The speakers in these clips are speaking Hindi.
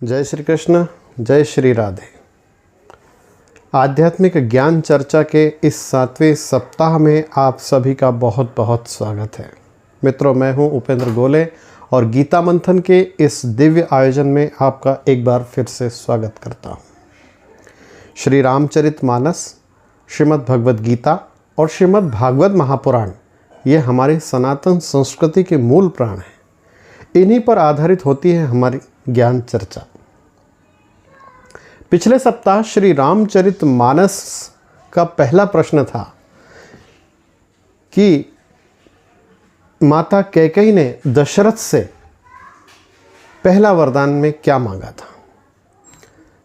जय श्री कृष्ण, जय श्री राधे। आध्यात्मिक ज्ञान चर्चा के इस 7वें सप्ताह में आप सभी का बहुत बहुत स्वागत है। मित्रों, मैं हूं उपेंद्र गोले और गीता मंथन के इस दिव्य आयोजन में आपका एक बार फिर से स्वागत करता हूं। श्री रामचरितमानस, श्रीमद् भगवद गीता और श्रीमद् भागवत महापुराण ये हमारी सनातन संस्कृति के मूल प्राण हैं। इन्हीं पर आधारित होती है हमारी ज्ञान चर्चा। पिछले सप्ताह श्री रामचरितमानस का पहला प्रश्न था कि माता कैकेयी ने दशरथ से पहला वरदान में क्या मांगा था।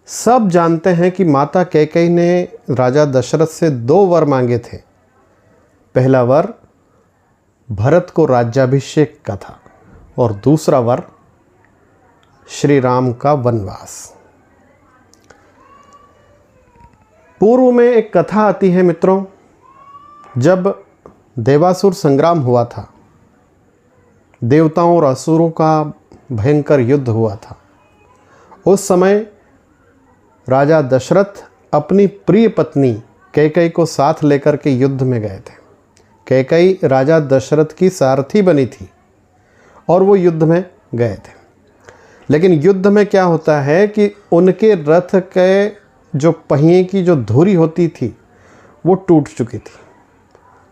सब जानते हैं कि माता कैकेयी ने राजा दशरथ से 2 वर मांगे थे। पहला वर भरत को राज्याभिषेक का था और दूसरा वर श्री राम का वनवास। पूर्व में एक कथा आती है मित्रों, जब देवासुर संग्राम हुआ था, देवताओं और असुरों का भयंकर युद्ध हुआ था। उस समय राजा दशरथ अपनी प्रिय पत्नी कैकेयी को साथ लेकर के युद्ध में गए थे। कैकेयी राजा दशरथ की सारथी बनी थी और वो युद्ध में गए थे। लेकिन युद्ध में क्या होता है कि उनके रथ के जो पहिए की जो धुरी होती थी वो टूट चुकी थी।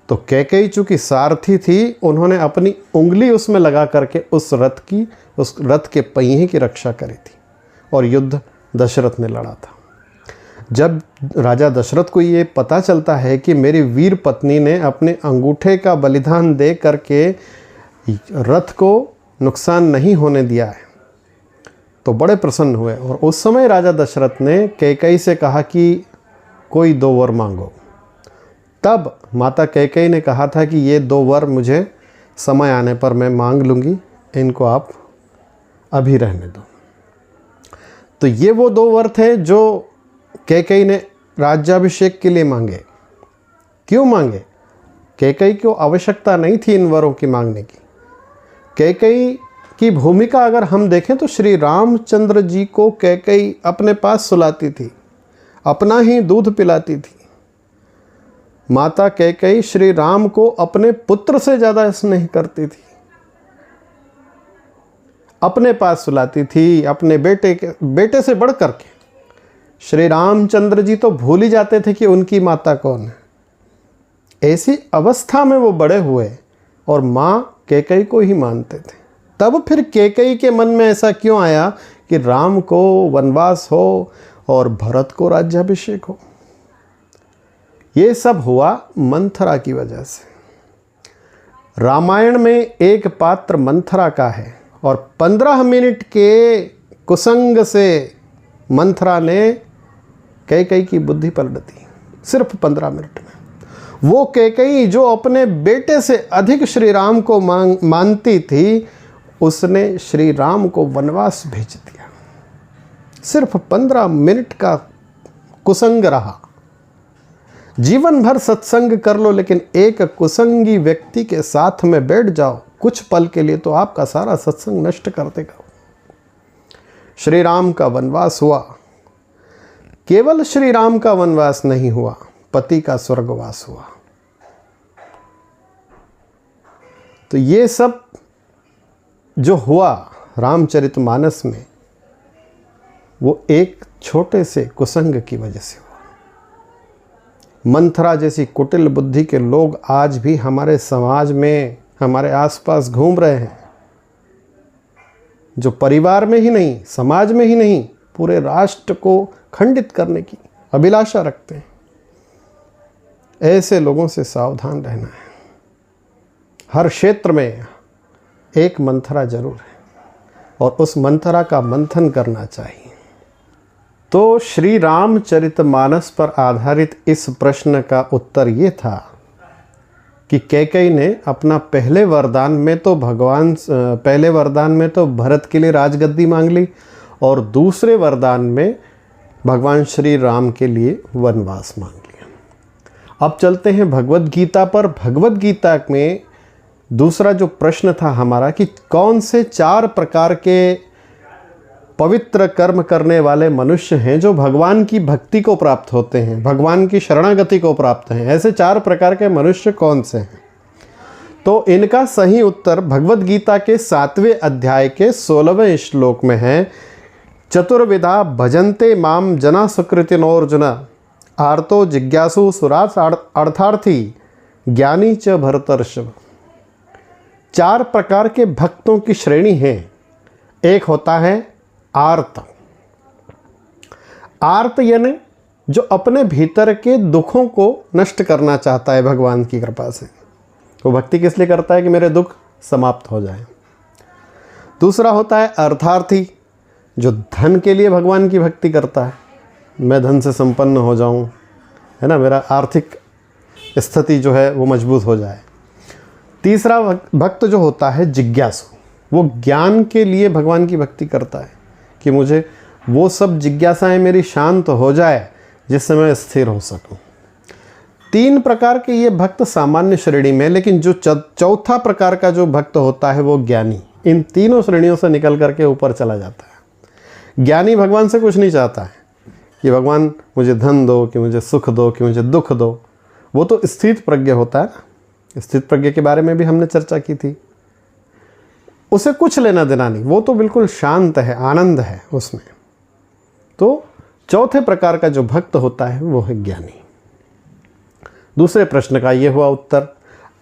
तो कैकेयी चूँकि सारथी थी, उन्होंने अपनी उंगली उसमें लगा करके उस रथ के पहिए की रक्षा करी थी और युद्ध दशरथ ने लड़ा था। जब राजा दशरथ को ये पता चलता है कि मेरी वीर पत्नी ने अपने अंगूठे का बलिदान दे करके रथ को नुकसान नहीं होने दिया है, तो बड़े प्रसन्न हुए और उस समय राजा दशरथ ने कैकेयी से कहा कि कोई 2 वर मांगो। तब माता कैकेयी ने कहा था कि ये 2 वर मुझे समय आने पर मैं मांग लूँगी, इनको आप अभी रहने दो। तो ये वो 2 वर थे जो कैकेयी ने राज्याभिषेक के लिए मांगे। क्यों मांगे? कैकेयी को आवश्यकता नहीं थी इन वरों की मांगने की। कैकेयी की भूमिका अगर हम देखें तो श्री रामचंद्र जी को कैकेयी अपने पास सुलाती थी, अपना ही दूध पिलाती थी। माता कैकेयी श्री राम को अपने पुत्र से ज़्यादा स्नेह करती थी, अपने पास सुलाती थी, अपने बेटे से बढ़ करके। श्री रामचंद्र जी तो भूल ही जाते थे कि उनकी माता कौन है। ऐसी अवस्था में वो बड़े हुए और माँ कैकेयी को ही मानते थे। तब फिर कैकेयी के मन में ऐसा क्यों आया कि राम को वनवास हो और भरत को राज्याभिषेक हो? ये सब हुआ मंथरा की वजह से। रामायण में एक पात्र मंथरा का है और 15 मिनट के कुसंग से मंथरा ने कैकेयी की बुद्धि पलट दी। सिर्फ 15 मिनट में वो कैकेयी जो अपने बेटे से अधिक श्री राम को मानती थी, उसने श्री राम को वनवास भेज दिया। सिर्फ 15 मिनट का कुसंग रहा। जीवन भर सत्संग कर लो, लेकिन एक कुसंगी व्यक्ति के साथ में बैठ जाओ कुछ पल के लिए तो आपका सारा सत्संग नष्ट कर देगा। श्री राम का वनवास हुआ। केवल श्री राम का वनवास नहीं हुआ, पति का स्वर्गवास हुआ। तो ये सब जो हुआ रामचरितमानस में, वो एक छोटे से कुसंग की वजह से हुआ। मंथरा जैसी कुटिल बुद्धि के लोग आज भी हमारे समाज में, हमारे आसपास घूम रहे हैं, जो परिवार में ही नहीं, समाज में ही नहीं, पूरे राष्ट्र को खंडित करने की अभिलाषा रखते हैं। ऐसे लोगों से सावधान रहना है। हर क्षेत्र में एक मंथरा जरूर है और उस मंथरा का मंथन करना चाहिए। तो श्री रामचरितमानस पर आधारित इस प्रश्न का उत्तर ये था कि कैकेयी ने अपना पहले वरदान में तो भरत के लिए राजगद्दी मांग ली और दूसरे वरदान में भगवान श्री राम के लिए वनवास मांग लिया। अब चलते हैं भगवद गीता पर। भगवद गीता में दूसरा जो प्रश्न था हमारा कि कौन से 4 प्रकार के पवित्र कर्म करने वाले मनुष्य हैं जो भगवान की भक्ति को प्राप्त होते हैं, भगवान की शरणागति को प्राप्त हैं। ऐसे 4 प्रकार के मनुष्य कौन से हैं? तो इनका सही उत्तर भगवद गीता के 7वें अध्याय के 16वें श्लोक में है। चतुर्विधा भजन्ते माम जना सुकृतिनोर्जुन आर्तो जिज्ञासु सुरास अर्थार्थी ज्ञानी च भरतर्षभ। 4 प्रकार के भक्तों की श्रेणी है। एक होता है आर्त। आर्त यानी जो अपने भीतर के दुखों को नष्ट करना चाहता है भगवान की कृपा से। वो भक्ति किस लिए करता है? कि मेरे दुख समाप्त हो जाए। दूसरा होता है अर्थार्थी, जो धन के लिए भगवान की भक्ति करता है, मैं धन से संपन्न हो जाऊं, है ना, मेरा आर्थिक स्थिति जो है वो मजबूत हो जाए। तीसरा भक्त जो होता है जिज्ञासु, वो ज्ञान के लिए भगवान की भक्ति करता है कि मुझे वो सब जिज्ञासाएं मेरी शांत हो जाए जिससे मैं स्थिर हो सकूं। 3 प्रकार के ये भक्त सामान्य श्रेणी में, लेकिन जो चौथा प्रकार का जो भक्त होता है वो ज्ञानी, इन तीनों श्रेणियों से निकल करके ऊपर चला जाता है। ज्ञानी भगवान से कुछ नहीं चाहता है कि भगवान मुझे धन दो, कि मुझे सुख दो, कि मुझे दुख दो। वो तो स्थित प्रज्ञ होता है ना। स्थित प्रज्ञ के बारे में भी हमने चर्चा की थी। उसे कुछ लेना देना नहीं, वो तो बिल्कुल शांत है, आनंद है उसमें। तो चौथे प्रकार का जो भक्त होता है वो है ज्ञानी। दूसरे प्रश्न का ये हुआ उत्तर।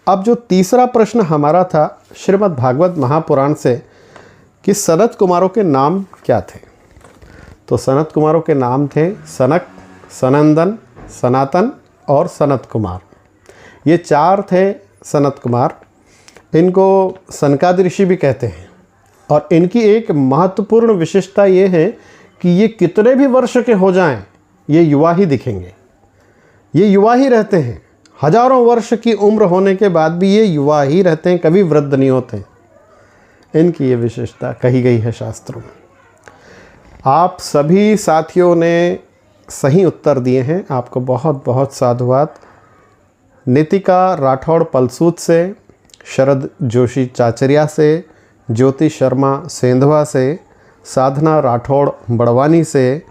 अब जो तीसरा प्रश्न हमारा था श्रीमद् भागवत महापुराण से कि सनत कुमारों के नाम क्या थे। तो सनत कुमारों के नाम थे सनक, सनंदन, सनातन और सनत कुमार। ये 4 थे सनत कुमार। इनको सनकादि ऋषि भी कहते हैं। और इनकी एक महत्वपूर्ण विशेषता ये है कि ये कितने भी वर्ष के हो जाएं, ये युवा ही दिखेंगे। ये युवा ही रहते हैं। हजारों वर्ष की उम्र होने के बाद भी ये युवा ही रहते हैं, कभी वृद्ध नहीं होते। इनकी ये विशेषता कही गई है शास्त्रों में। आप सभी साथियों ने सही उत्तर दिए हैं, आपको बहुत बहुत साधुवाद। नितिका राठौड़ पलसूत से, शरद जोशी चाचरिया से, ज्योति शर्मा सेंधवा से, साधना राठौड़ बड़वानी से,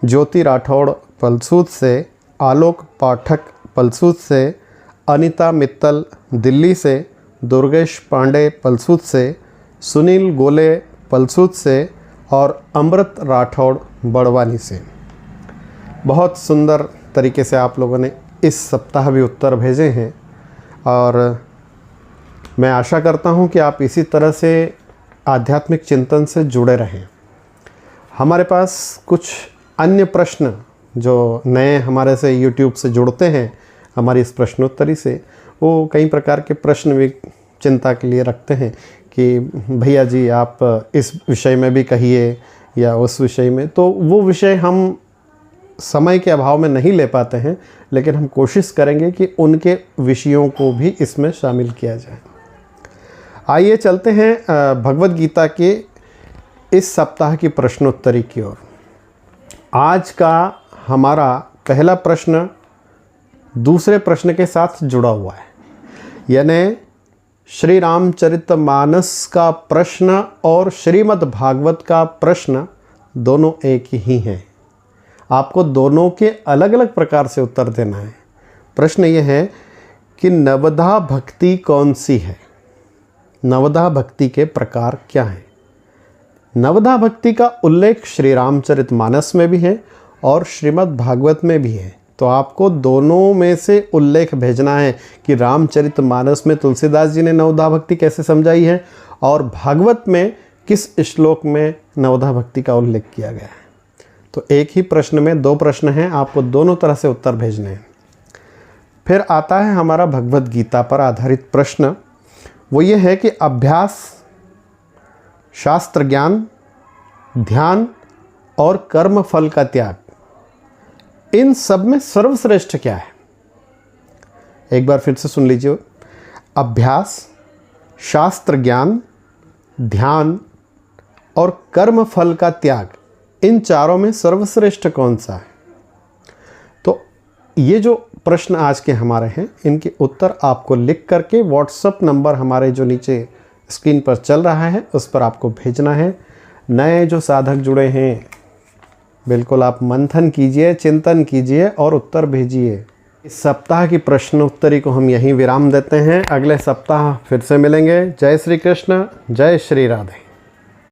ज्योति राठौड़ पलसूत से, आलोक पाठक पलसूत से, अनीता मित्तल दिल्ली से, दुर्गेश पांडे पलसूत से, सुनील गोले पलसूत से और अमृत राठौड़ बड़वानी से। बहुत सुंदर तरीके से आप लोगों ने इस सप्ताह भी उत्तर भेजे हैं और मैं आशा करता हूं कि आप इसी तरह से आध्यात्मिक चिंतन से जुड़े रहें। हमारे पास कुछ अन्य प्रश्न जो नए हमारे से YouTube से जुड़ते हैं हमारी इस प्रश्नोत्तरी से, वो कई प्रकार के प्रश्न भी चिंता के लिए रखते हैं कि भैया जी आप इस विषय में भी कहिए या उस विषय में। तो वो विषय हम समय के अभाव में नहीं ले पाते हैं, लेकिन हम कोशिश करेंगे कि उनके विषयों को भी इसमें शामिल किया जाए। आइए चलते हैं भगवद गीता के इस सप्ताह की प्रश्नोत्तरी की ओर। आज का हमारा पहला प्रश्न दूसरे प्रश्न के साथ जुड़ा हुआ है, यानी श्री रामचरितमानस का प्रश्न और श्रीमद् भागवत का प्रश्न दोनों एक ही हैं। आपको दोनों के अलग अलग प्रकार से उत्तर देना है। प्रश्न ये है कि नवधा भक्ति कौन सी है, नवधा भक्ति के प्रकार क्या हैं। नवधा भक्ति का उल्लेख श्री रामचरितमानस में भी है और श्रीमद् भागवत में भी है। तो आपको दोनों में से उल्लेख भेजना है कि रामचरितमानस में तुलसीदास जी ने नवधा भक्ति कैसे समझाई है और भागवत में किस श्लोक में नवधा भक्ति का उल्लेख किया गया है। तो एक ही प्रश्न में 2 प्रश्न हैं, आपको दोनों तरह से उत्तर भेजने हैं। फिर आता है हमारा भगवद गीता पर आधारित प्रश्न। वो ये है कि अभ्यास, शास्त्र ज्ञान, ध्यान और कर्म फल का त्याग, इन सब में सर्वश्रेष्ठ क्या है। एक बार फिर से सुन लीजिए। अभ्यास, शास्त्र ज्ञान, ध्यान और कर्म फल का त्याग, इन चारों में सर्वश्रेष्ठ कौन सा है। तो ये जो प्रश्न आज के हमारे हैं, इनके उत्तर आपको लिख करके व्हाट्सएप नंबर हमारे जो नीचे स्क्रीन पर चल रहा है उस पर आपको भेजना है। नए जो साधक जुड़े हैं, बिल्कुल आप मंथन कीजिए, चिंतन कीजिए और उत्तर भेजिए। इस सप्ताह की प्रश्नोत्तरी को हम यहीं विराम देते हैं। अगले सप्ताह फिर से मिलेंगे। जय श्री कृष्ण, जय श्री राधे।